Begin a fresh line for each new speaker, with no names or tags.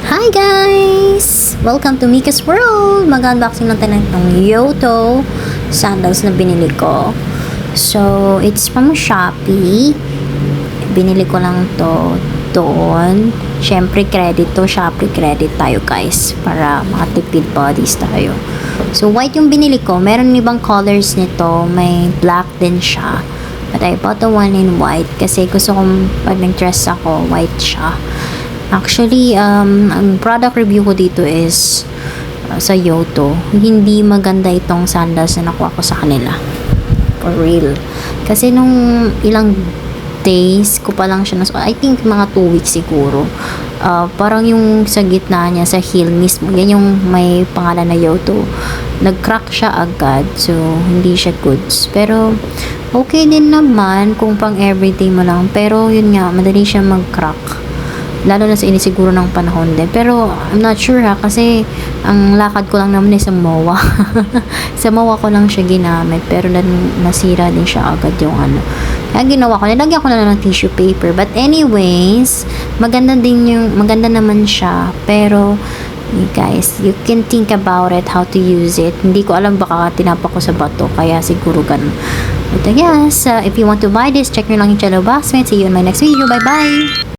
Hi guys! Welcome to Mika's World! Mag-unboxing lang tayo ng Yoto sandals na binili ko. So, it's from Shopee. Binili ko lang to doon. Siyempre, credit to. Shopee credit tayo guys. Para makatipid bodies tayo. So, white yung binili ko. Meron ibang colors nito. May black din siya. But I bought the one in white kasi gusto kong pag nag-dress ako, white siya. Actually, ang product review ko dito is sa Yoto. Hindi maganda itong sandals na nakuha ko sa kanila. For real. Kasi nung ilang days ko pa lang siya I think mga 2 weeks siguro. Parang yung sa gitna niya, sa heel mismo, yan yung may pangalan na Yoto. Nag-crack siya agad. So, hindi siya goods. Pero, okay din naman kung pang everyday mo lang. Pero, yun nga, madali siya mag-crack. Lalo na sa siguro ng panahon din. Pero, I'm not sure ha, kasi ang lakad ko lang naman ay sa MOA. Sa MOA ko lang siya ginamit, pero nasira din siya agad yung ano. Kaya ginawa ko, nilagyan ko na lang ng tissue paper. But anyways, maganda naman siya. Pero, you guys, you can think about it, how to use it. Hindi ko alam, baka tinapak ko sa bato, kaya siguro ganun. But yes, if you want to buy this, check nyo lang yung channel box. See you in my next video. Bye-bye!